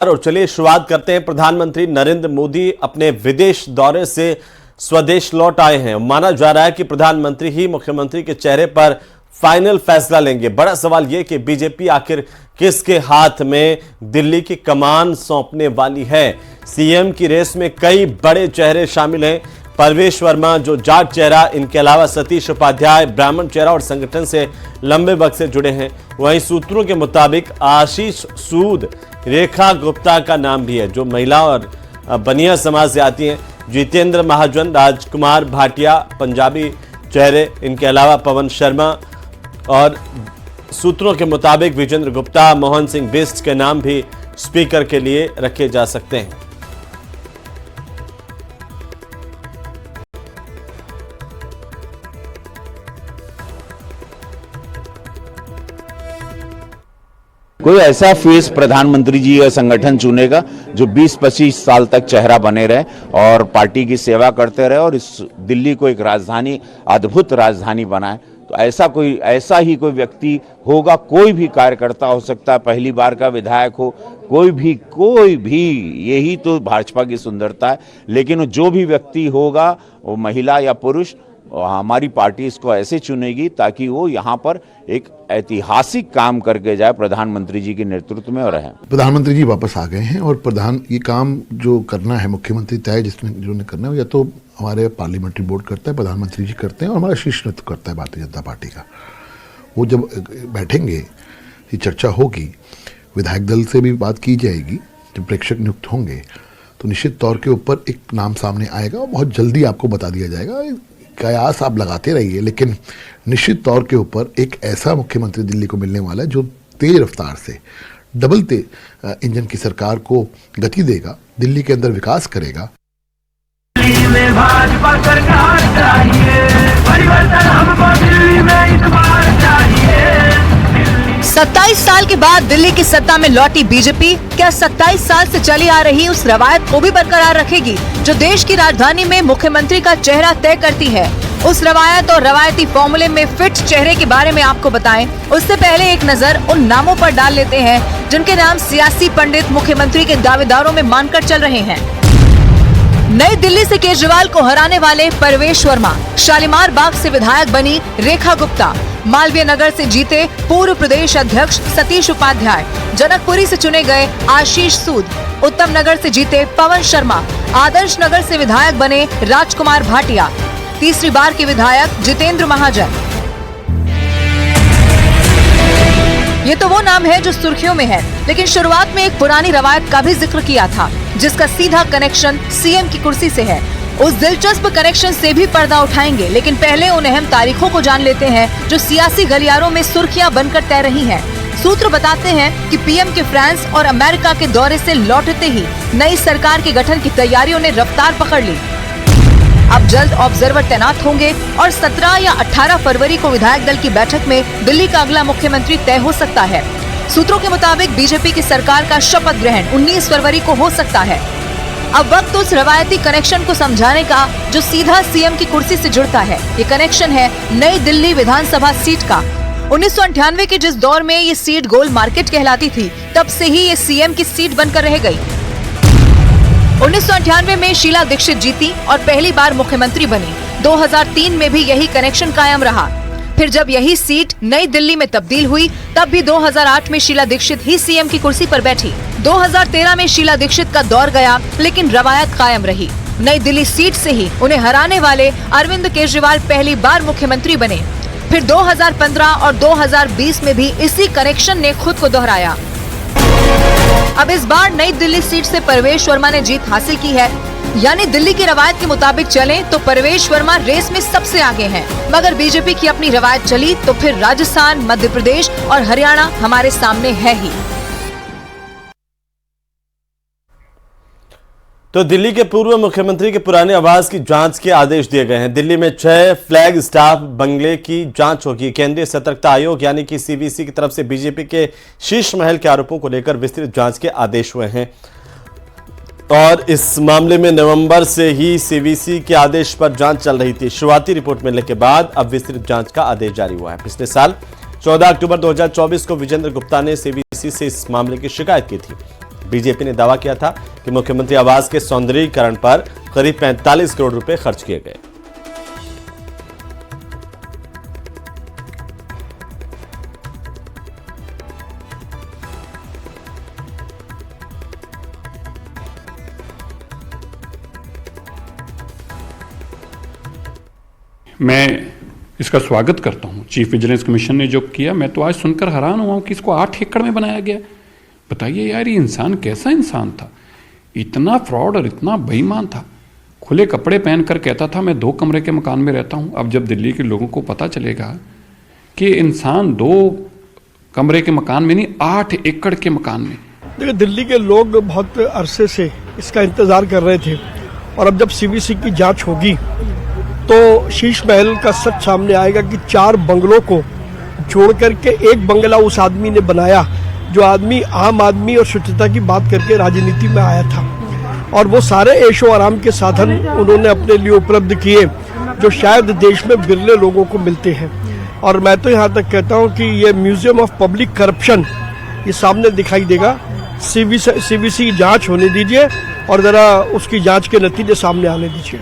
और चलिए शुरुआत करते हैं। प्रधानमंत्री नरेंद्र मोदी अपने विदेश दौरे से स्वदेश लौट आए हैं। माना जा रहा है कि प्रधानमंत्री ही मुख्यमंत्री के चेहरे पर फाइनल फैसला लेंगे। बड़ा सवाल यह कि बीजेपी आखिर किसके हाथ में दिल्ली की कमान सौंपने वाली है। सीएम की रेस में कई बड़े चेहरे शामिल हैं। परवेश वर्मा जो जाट चेहरा, इनके अलावा सतीश उपाध्याय ब्राह्मण चेहरा और संगठन से लंबे वक्त से जुड़े हैं। वहीं सूत्रों के मुताबिक आशीष सूद, रेखा गुप्ता का नाम भी है जो महिला और बनिया समाज से आती हैं। जितेंद्र महाजन, राजकुमार भाटिया पंजाबी चेहरे, इनके अलावा पवन शर्मा और सूत्रों के मुताबिक विजेंद्र गुप्ता, मोहन सिंह बिष्ट के नाम भी स्पीकर के लिए रखे जा सकते हैं। कोई ऐसा फेस प्रधानमंत्री जी या संगठन चुनेगा जो 20-25 साल तक चेहरा बने रहे और पार्टी की सेवा करते रहे और इस दिल्ली को एक राजधानी, अद्भुत राजधानी बनाए। तो ऐसा ही कोई व्यक्ति होगा। कोई भी कार्यकर्ता हो सकता है, पहली बार का विधायक हो, कोई भी, यही तो भाजपा की सुंदरता है। लेकिन जो भी व्यक्ति होगा, वो महिला या पुरुष, हमारी पार्टी इसको ऐसे चुनेगी ताकि वो यहाँ पर एक ऐतिहासिक काम करके जाए प्रधानमंत्री जी के नेतृत्व में और रहे। प्रधानमंत्री जी वापस आ गए हैं और ये काम जो करना है मुख्यमंत्री तय जिन्होंने करना है, या तो हमारे पार्लियामेंट्री बोर्ड करता है, प्रधानमंत्री जी करते हैं और हमारा शीर्ष नेतृत्व करता है भारतीय जनता पार्टी का। वो जब बैठेंगे, ये चर्चा होगी, विधायक दल से भी बात की जाएगी, जब प्रेक्षक नियुक्त होंगे तो निश्चित तौर के ऊपर एक नाम सामने आएगा और बहुत जल्दी आपको बता दिया जाएगा। कयास आप लगाते रहिए, लेकिन निश्चित तौर के ऊपर एक ऐसा मुख्यमंत्री दिल्ली को मिलने वाला है जो तेज रफ्तार से डबल इंजन की सरकार को गति देगा, दिल्ली के अंदर विकास करेगा। दिल्ली में भाजपा सरकार चाहिए, परिवर्तन हमको दिल्ली में इस बार चाहिए। 27 साल के बाद दिल्ली की सत्ता में लौटी बीजेपी क्या 27 साल से चली आ रही उस रवायत को भी बरकरार रखेगी जो देश की राजधानी में मुख्यमंत्री का चेहरा तय करती है। उस रवायत और रवायती फॉर्मूले में फिट चेहरे के बारे में आपको बताएं, उससे पहले एक नजर उन नामों पर डाल लेते हैं जिनके नाम सियासी पंडित मुख्यमंत्री के दावेदारों में मानकर चल रहे हैं। नई दिल्ली से केजरीवाल को हराने वाले परवेश वर्मा, शालीमार बाग से विधायक बनी रेखा गुप्ता, मालवीय नगर से जीते पूर्व प्रदेश अध्यक्ष सतीश उपाध्याय, जनकपुरी से चुने गए आशीष सूद, उत्तम नगर से जीते पवन शर्मा, आदर्श नगर से विधायक बने राजकुमार भाटिया, तीसरी बार के विधायक जितेंद्र महाजन। ये तो वो नाम है जो सुर्खियों में है, लेकिन शुरुआत में एक पुरानी रवायत का भी जिक्र किया था जिसका सीधा कनेक्शन सीएम की कुर्सी से है। उस दिलचस्प कनेक्शन से भी पर्दा उठाएंगे, लेकिन पहले उन अहम तारीखों को जान लेते हैं जो सियासी गलियारों में सुर्खियां बनकर तैर रही हैं। सूत्र बताते हैं कि पीएम के फ्रांस और अमेरिका के दौरे से लौटते ही नई सरकार के गठन की तैयारियों ने रफ्तार पकड़ ली। अब जल्द ऑब्जर्वर तैनात होंगे और 17 या 18 फरवरी को विधायक दल की बैठक में दिल्ली का अगला मुख्यमंत्री तय हो सकता है। सूत्रों के मुताबिक बीजेपी की सरकार का शपथ ग्रहण 19 फरवरी को हो सकता है। अब वक्त उस रवायती कनेक्शन को समझाने का जो सीधा सीएम की कुर्सी से जुड़ता है। ये कनेक्शन है नई दिल्ली विधानसभा सीट का। 1998 के जिस दौर में ये सीट गोल मार्केट कहलाती थी, तब से ही ये सीएम की सीट बनकर रह गई। 1998 में शीला दीक्षित जीती और पहली बार मुख्यमंत्री बनी। 2003 में भी यही कनेक्शन कायम रहा। फिर जब यही सीट नई दिल्ली में तब्दील हुई, तब भी 2008 में शीला दीक्षित ही सीएम की कुर्सी पर बैठी। 2013 में शीला दीक्षित का दौर गया, लेकिन रवायत कायम रही। नई दिल्ली सीट से ही उन्हें हराने वाले अरविंद केजरीवाल पहली बार मुख्यमंत्री बने। फिर 2015 और 2020 में भी इसी कनेक्शन ने खुद को दोहराया। अब इस बार नई दिल्ली सीट से परवेश वर्मा ने जीत हासिल की है, यानी दिल्ली की रवायत के मुताबिक चलें तो परवेश वर्मा रेस में सबसे आगे हैं। मगर बीजेपी की अपनी रवायत चली तो फिर राजस्थान, मध्य प्रदेश और हरियाणा हमारे सामने है ही। तो दिल्ली के पूर्व मुख्यमंत्री के पुराने आवास की जांच के आदेश दिए गए हैं। दिल्ली में 6 फ्लैग स्टाफ बंगले की जांच होगी। केंद्रीय सतर्कता आयोग यानी कि सीवीसी की तरफ से बीजेपी के शीर्ष महल के आरोपों को लेकर विस्तृत जांच के आदेश हुए हैं और इस मामले में नवंबर से ही सीवीसी के आदेश पर जांच चल रही थी। शुरुआती रिपोर्ट मिलने के बाद अब विस्तृत जांच का आदेश जारी हुआ है। पिछले साल 14 अक्टूबर 2024 को विजेंद्र गुप्ता ने सीवीसी से इस मामले की शिकायत की थी। बीजेपी ने दावा किया था कि मुख्यमंत्री आवास के सौंदर्यीकरण पर करीब 45 करोड़ रुपए खर्च किए गए। मैं इसका स्वागत करता हूं। चीफ विजिलेंस कमीशन ने जो किया, मैं तो आज सुनकर हैरान हुआ हूं कि इसको 8 एकड़ में बनाया गया। बताइए यार, ये इंसान कैसा इंसान था, इतना फ्रॉड और इतना बेईमान था। खुले कपड़े पहनकर कहता था मैं 2 कमरे के मकान में रहता हूं। अब जब दिल्ली के लोगों को पता चलेगा कि इंसान 2 कमरे के मकान में नहीं, 8 एकड़ के मकान में। देखिए, दिल्ली के लोग बहुत अरसे से इसका इंतजार कर रहे थे और अब जब सीवीसी की जांच होगी तो शीश महल का सच सामने आएगा कि 4 बंगलों को छोड़ करके एक बंगला उस आदमी ने बनाया जो आदमी आम आदमी और स्वच्छता की बात करके राजनीति में आया था, और वो सारे ऐशो आराम के साधन उन्होंने अपने लिए उपलब्ध किए जो शायद देश में बिरले लोगों को मिलते हैं। और मैं तो यहाँ तक कहता हूँ कि ये म्यूजियम ऑफ पब्लिक करप्शन ये सामने दिखाई देगा। सीवीसी की जांच होने दीजिए और जरा उसकी जांच के नतीजे सामने आने दीजिए।